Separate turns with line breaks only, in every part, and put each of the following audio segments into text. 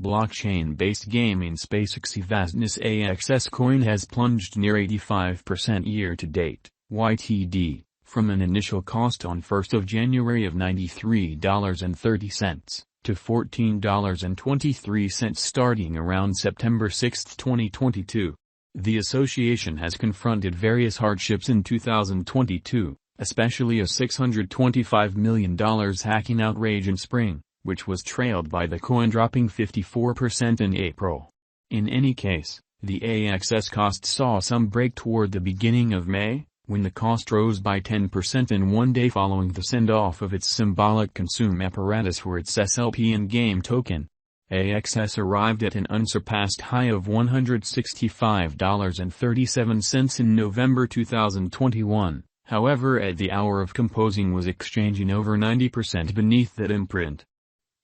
Blockchain-based gaming space AXIE vastness AXS coin has plunged near 85% year-to-date, YTD, from an initial cost on 1st of January of $93.30 to $14.23 starting around September 6, 2022. The association has confronted various hardships in 2022, especially a $625 million hacking outrage in spring, which was trailed by the coin dropping 54% in April. In any case, the AXS cost saw some break toward the beginning of May, when the cost rose by 10% in one day following the send-off of its symbolic consume apparatus for its SLP in-game token. AXS arrived at an unsurpassed high of $165.37 in November 2021, however at the hour of composing was exchanging over 90% beneath that imprint.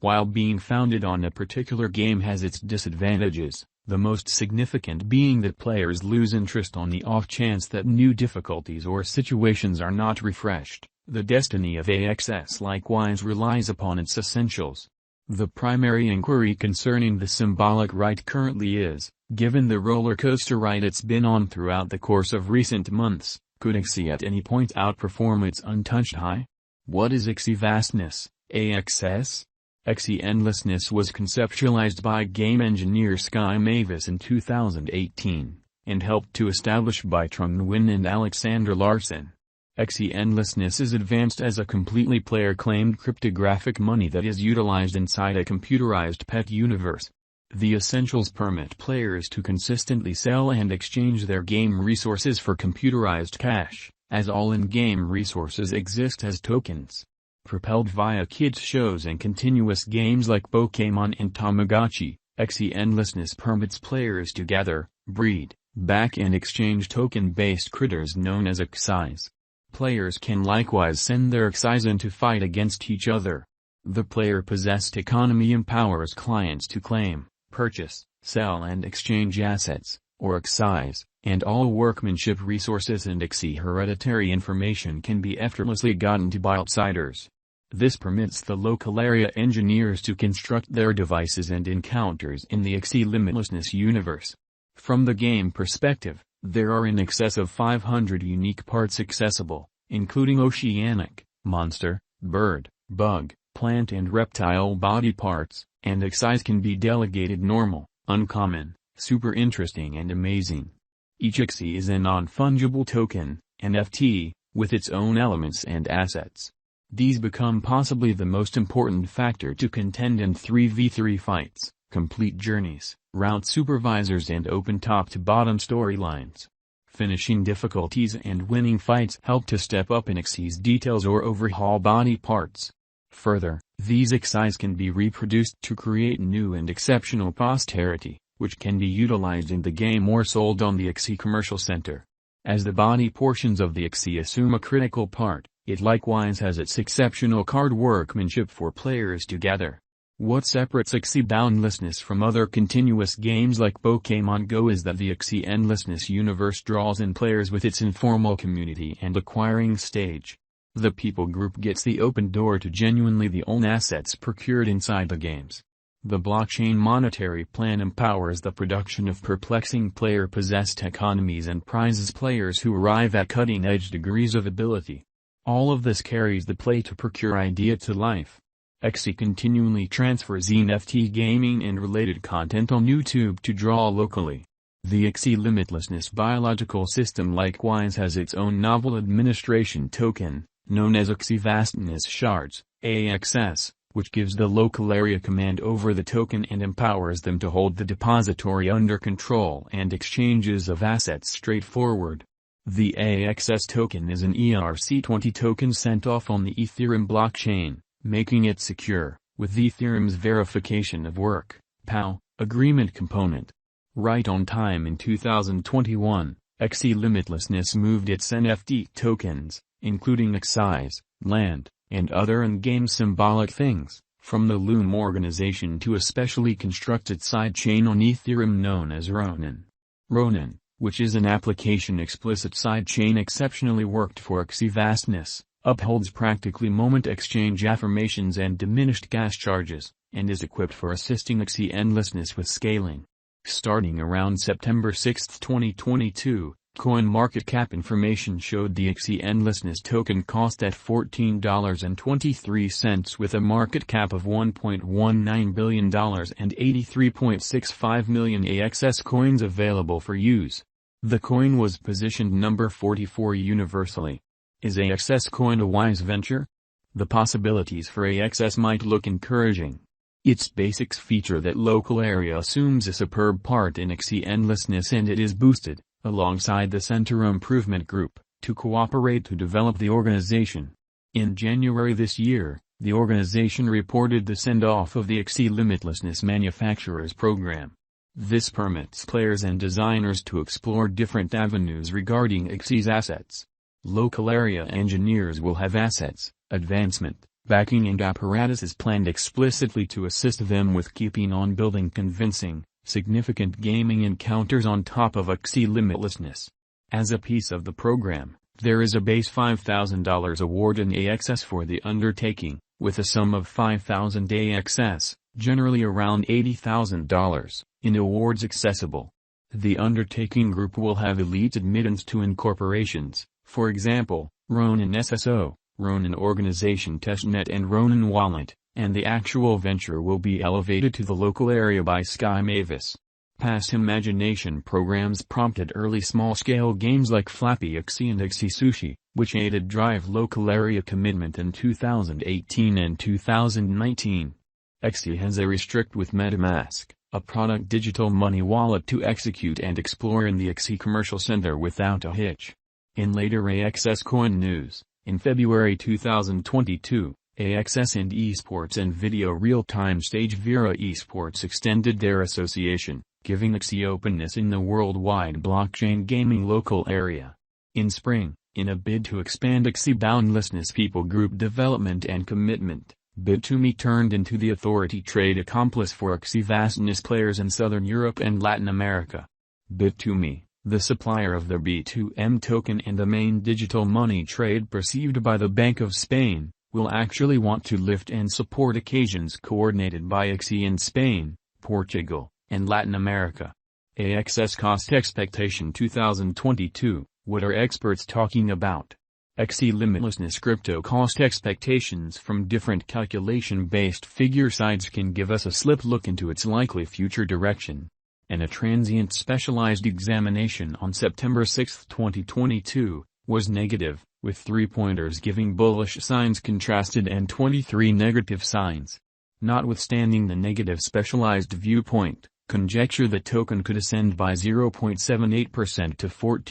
While being founded on a particular game has its disadvantages, the most significant being that players lose interest on the off chance that new difficulties or situations are not refreshed. The destiny of AXS likewise relies upon its essentials. The primary inquiry concerning the symbolic ride currently is, given the roller coaster ride it's been on throughout the course of recent months, could AXIE at any point outperform its untouched high? What is AXIE vastness, AXS? AXIE endlessness was conceptualized by game engineer Sky Mavis in 2018, and helped to establish by Trung Nguyen and Alexander Larson. AXIE endlessness is advanced as a completely player-claimed cryptographic money that is utilized inside a computerized pet universe. The essentials permit players to consistently sell and exchange their game resources for computerized cash, as all in-game resources exist as tokens. Propelled via kids shows and continuous games like Pokémon and Tamagotchi, AXIE endlessness permits players to gather, breed, back and exchange token-based critters known as AXIEs. Players can likewise send their AXIEs in to fight against each other. The player-possessed economy empowers clients to claim, purchase, sell and exchange assets, or AXIEs, and all workmanship resources and AXIE hereditary information can be effortlessly gotten to by outsiders. This permits the local area engineers to construct their devices and encounters in the AXIE limitlessness universe. From the game perspective, there are in excess of 500 unique parts accessible, including oceanic, monster, bird, bug, plant and reptile body parts, and AXIEs can be delegated normal, uncommon, super interesting and amazing. Each AXIE is a non-fungible token, NFT, with its own elements and assets. These become possibly the most important factor to contend in 3v3 fights, complete journeys, route supervisors and open top-to-bottom storylines. Finishing difficulties and winning fights help to step up in AXIE's details or overhaul body parts. Further, these AXIEs can be reproduced to create new and exceptional posterity, which can be utilized in the game or sold on the AXIE Commercial Center. As the body portions of the AXIE assume a critical part, it likewise has its exceptional card workmanship for players to gather. What separates AXIE boundlessness from other continuous games like Pokémon Go is that the AXIE endlessness universe draws in players with its informal community and acquiring stage. The people group gets the open door to genuinely the own assets procured inside the games. The blockchain monetary plan empowers the production of perplexing player-possessed economies and prizes players who arrive at cutting-edge degrees of ability. All of this carries the play-to-procure idea to life. AXIE continually transfers NFT gaming and related content on YouTube to draw locally. The AXIE limitlessness biological system likewise has its own novel administration token, known as AXIE vastness shards, AXS, which gives the local area command over the token and empowers them to hold the depository under control and exchanges of assets straightforward. The AXS token is an ERC20 token sent off on the Ethereum blockchain, making it secure, with Ethereum's verification of work, POW, agreement component. Right on time in 2021, AXIE limitlessness moved its NFT tokens, including AXIEs, land, and other in-game symbolic things, from the Loom organization to a specially constructed sidechain on Ethereum known as Ronin. Ronin, which is an application-explicit sidechain exceptionally worked for AXIE vastness, upholds practically moment exchange affirmations and diminished gas charges, and is equipped for assisting AXIE endlessness with scaling. Starting around September 6, 2022, CoinMarketCap information showed the AXIE endlessness token cost at $14.23 with a market cap of $1.19 billion and 83.65 million AXS coins available for use. The coin was positioned number 44 universally. Is AXS coin a wise venture? The possibilities for AXS might look encouraging. Its basics feature that local area assumes a superb part in AXIE endlessness, and it is boosted, alongside the Center Improvement Group, to cooperate to develop the organization. In January this year, the organization reported the send-off of the AXIE Limitlessness Manufacturers Program. This permits players and designers to explore different avenues regarding AXIE's assets. Local area engineers will have assets, advancement, backing and apparatuses planned explicitly to assist them with keeping on building convincing, significant gaming encounters on top of AXIE limitlessness. As a piece of the program, there is a base $5,000 award in AXS for the undertaking, with a sum of 5,000 AXS, generally around $80,000, in awards accessible. The undertaking group will have elite admittance to incorporations, for example, Ronin SSO, Ronin Organization Testnet and Ronin Wallet, and the actual venture will be elevated to the local area by Sky Mavis. Past imagination programs prompted early small-scale games like Flappy AXIE and AXIE Sushi, which aided drive local area commitment in 2018 and 2019. AXIE has a restrict with MetaMask, a product digital money wallet to execute and explore in the AXIE Commercial Center without a hitch. In later AXS coin news, in February 2022, AXS and esports and video real-time stage Vera Esports extended their association, giving AXIE openness in the worldwide blockchain gaming local area. In spring, in a bid to expand AXIE boundlessness people group development and commitment, Bit2Me turned into the authority trade accomplice for AXIE vastness players in Southern Europe and Latin America. Bit2Me, the supplier of the B2M token and the main digital money trade perceived by the Bank of Spain, will actually want to lift and support occasions coordinated by AXIE in Spain, Portugal, and Latin America. AXS Cost Expectation 2022, what are experts talking about? AXIE limitlessness crypto cost expectations from different calculation-based figure sides can give us a slip look into its likely future direction. And a transient specialized examination on September 6, 2022, was negative, with 3 pointers giving bullish signs contrasted and 23 negative signs. Notwithstanding the negative specialized viewpoint, conjecture the token could ascend by 0.78% to 14.